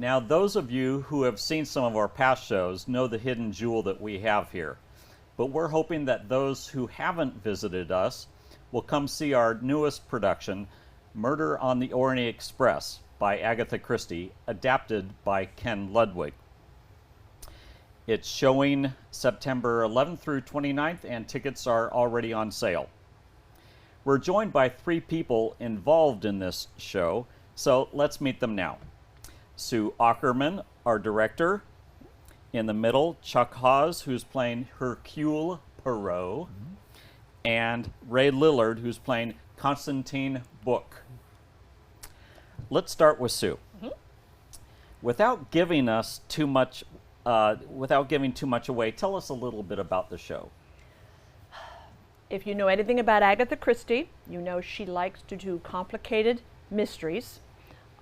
Now, those of you who have seen some of our past shows know the hidden jewel that we have here. But we're hoping that those who haven't visited us will come see our newest production, Murder on the Orient Express by Agatha Christie, adapted by Ken Ludwig. It's showing September 11th through 29th, and tickets are already on sale. We're joined by 3 people involved in this show, so let's meet them now. Sue Ackerman, our director. In the middle, Chuck Hawes, who's playing Hercule Poirot, and Ray Lillard, who's playing Constantine Book. Let's start with Sue. Without giving too much away, tell us a little bit about the show. If you know anything about Agatha Christie, you know she likes to do complicated mysteries,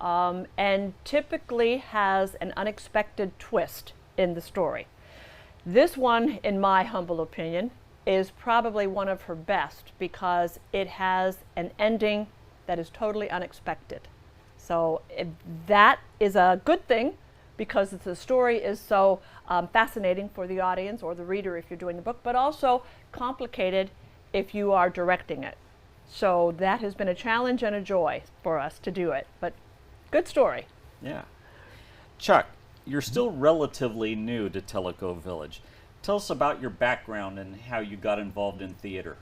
and typically has an unexpected twist in the story. This one, in my humble opinion, is probably one of her best because it has an ending that is totally unexpected. So that is a good thing because the story is so fascinating for the audience or the reader if you're doing the book, but also complicated if you are directing it. So that has been a challenge and a joy for us to do it, but good story. Yeah. Chuck, you're still relatively new to Tellico Village. Tell us about your background and how you got involved in theater.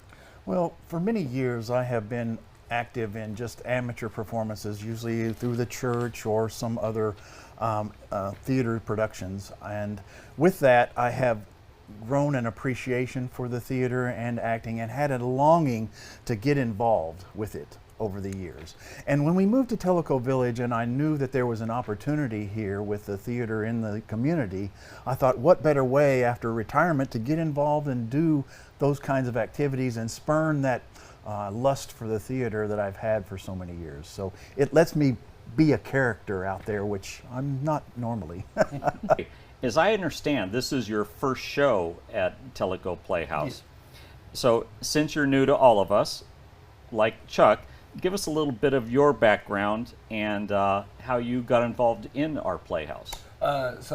Well, for many years I have been active in just amateur performances, usually through the church or some other theater productions. And with that, I have grown an appreciation for the theater and acting and had a longing to get involved with it over the years. And when we moved to Tellico Village and I knew that there was an opportunity here with the theater in the community, I thought what better way after retirement to get involved and do those kinds of activities and spurn that lust for the theater that I've had for so many years. So it lets me be a character out there, which I'm not normally. As I understand, this is your first show at Tellico Playhouse. So since you're new to all of us, like Chuck, give us a little bit of your background and how you got involved in our playhouse. Annette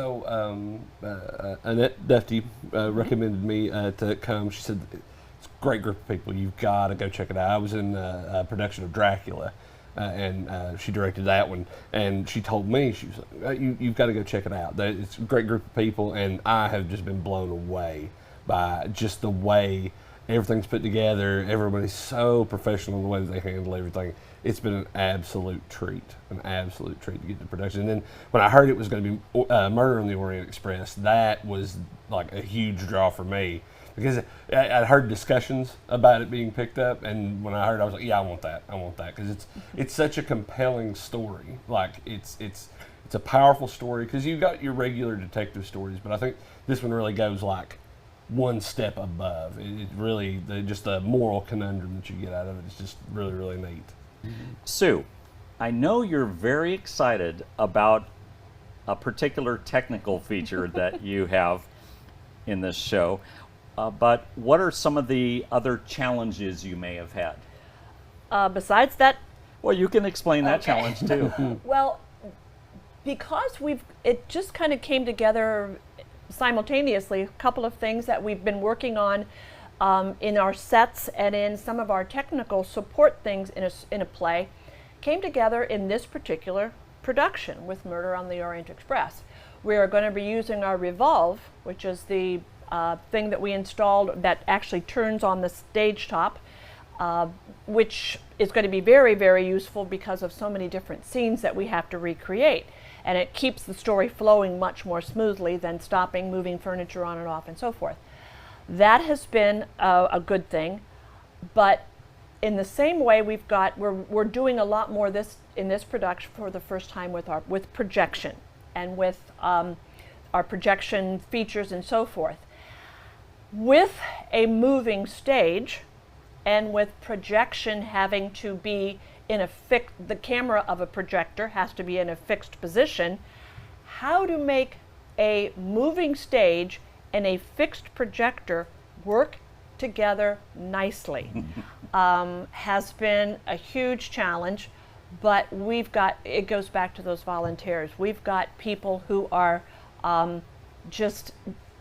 Defty recommended me to come. She said, it's a great group of people. You've got to go check it out. I was in a production of Dracula, and she directed that one. And she told me, she was like, you've got to go check it out. It's a great group of people, and I have just been blown away by just the way everything's put together. Everybody's so professional in the way that they handle everything. It's been an absolute treat to get to production. And then when I heard it was going to be Murder on the Orient Express, that was like a huge draw for me because I'd heard discussions about it being picked up, and when I heard it, I was like, yeah, I want that, because it's such a compelling story. Like it's a powerful story because you've got your regular detective stories, but I think this one really goes like one step above. It really, just the moral conundrum that you get out of it is just really, really neat. Sue, I know you're very excited about a particular technical feature that you have in this show, but what are some of the other challenges you may have had? Besides that? Well, you can explain that challenge too. Well, because it just kind of came together simultaneously, a couple of things that we've been working on in our sets and in some of our technical support things in a play came together in this particular production with Murder on the Orient Express. We are going to be using our Revolve, which is the thing that we installed that actually turns on the stage top, which is going to be very, very useful because of so many different scenes that we have to recreate. And it keeps the story flowing much more smoothly than stopping, moving furniture on and off, and so forth. That has been a good thing, but in the same way, we're doing a lot more in this production for the first time with projection and with our projection features and so forth. With a moving stage and with projection having to be the camera of a projector has to be in a fixed position, how to make a moving stage and a fixed projector work together nicely has been a huge challenge, but it goes back to those volunteers. We've got people who are just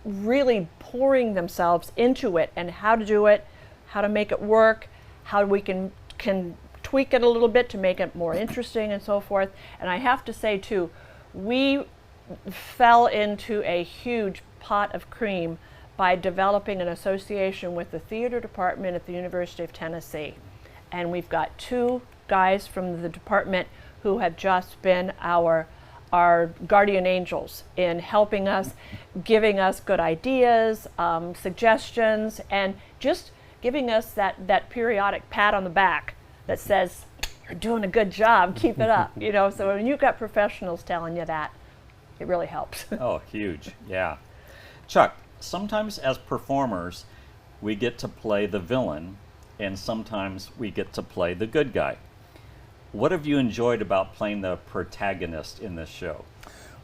really pouring themselves into it, and how to do it, how to make it work, how we can tweak it a little bit to make it more interesting and so forth. And I have to say too, we fell into a huge pot of cream by developing an association with the theater department at the University of Tennessee. And we've got 2 guys from the department who have just been our guardian angels in helping us, giving us good ideas, suggestions, and just giving us that periodic pat on the back that says, "You're doing a good job, keep it up." You know, so when you've got professionals telling you that, it really helps. Oh, huge, yeah. Chuck, sometimes as performers, we get to play the villain, and sometimes we get to play the good guy. What have you enjoyed about playing the protagonist in this show?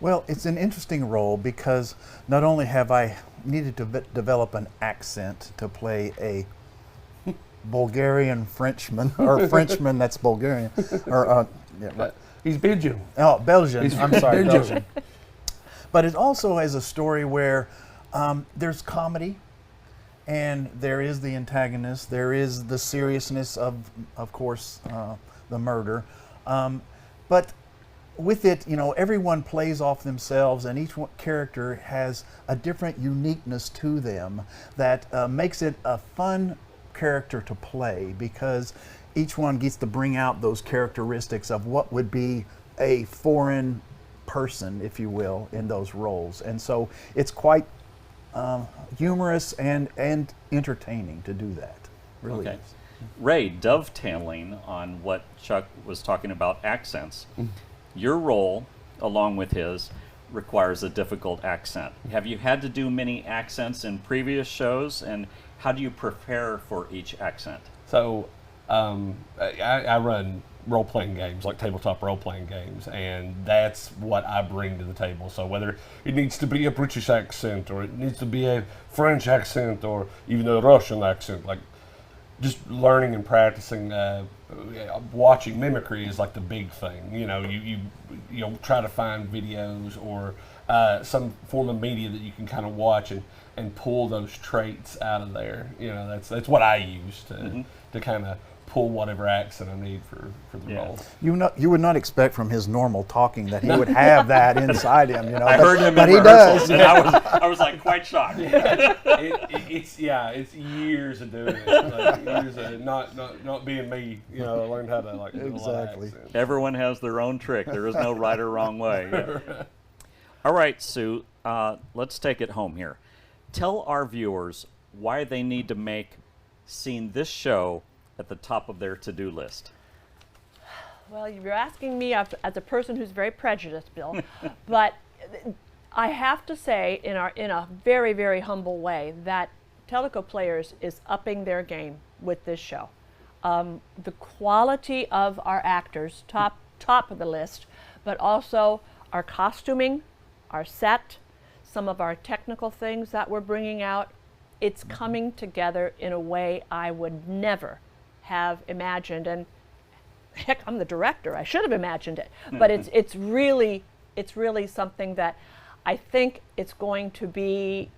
Well, it's an interesting role because not only have I needed to develop an accent to play a Bulgarian Frenchman, or Frenchman that's Bulgarian, or yeah, right. He's Belgian. Oh, Belgian. He's I'm sorry, Belgian. Belgian. But it also has a story where there's comedy, and there is the antagonist. There is the seriousness of course, the murder. But with it, you know, everyone plays off themselves, and each character has a different uniqueness to them that makes it a fun character to play, because each one gets to bring out those characteristics of what would be a foreign person, if you will, in those roles. And so it's quite humorous and entertaining to do that. Really Okay. is. Ray, dovetailing on what Chuck was talking about accents, your role, along with his, requires a difficult accent. Have you had to do many accents in previous shows, and how do you prepare for each accent? So I run role-playing games, like tabletop role-playing games, and that's what I bring to the table. So whether it needs to be a British accent, or it needs to be a French accent, or even a Russian accent, like just learning and practicing, watching mimicry is like the big thing. You know, you'll try to find videos or some form of media that you can kind of watch and pull those traits out of there. You know, that's what I use to kind of pull whatever accent I need for the role. You would not expect from his normal talking that he would have that inside him, you know. I heard him but in he rehearsals, does. and I was like quite shocked. It's years of doing it, like years of not being me. You know, I learned how to like do a lot of Exactly. accents. Everyone has their own trick. There is no right or wrong way. Yeah. All right, Sue, let's take it home here. Tell our viewers why they need to make seeing this show at the top of their to-do list. Well, you're asking me as a person who's very prejudiced, Bill, but I have to say in a very, very humble way that Tellico Players is upping their game with this show. The quality of our actors, top of the list, but also our costuming, our set, some of our technical things that we're bringing out. It's coming together in a way I would never have imagined, and heck, I'm the director, I should have imagined it. But it's really something that I think it's going to be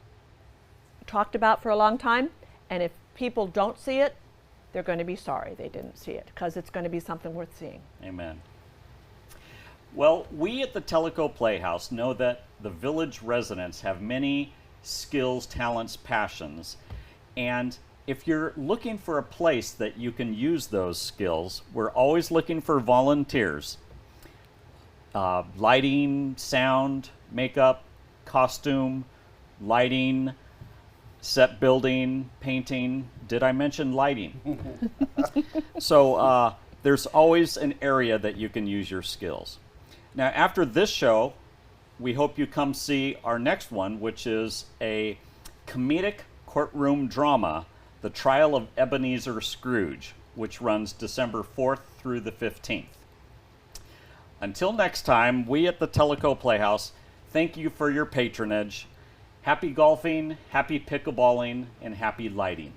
talked about for a long time, and if people don't see it, they're going to be sorry they didn't see it, because it's going to be something worth seeing. Amen. Well, we at the Tellico Playhouse know that the village residents have many skills, talents, passions, and if you're looking for a place that you can use those skills, we're always looking for volunteers. Lighting, sound, makeup, costume, lighting, set building, painting. Did I mention lighting? So there's always an area that you can use your skills. Now, after this show, we hope you come see our next one, which is a comedic courtroom drama, The Trial of Ebenezer Scrooge, which runs December 4th through the 15th. Until next time, we at the Tellico Playhouse thank you for your patronage. Happy golfing, happy pickleballing, and happy lighting.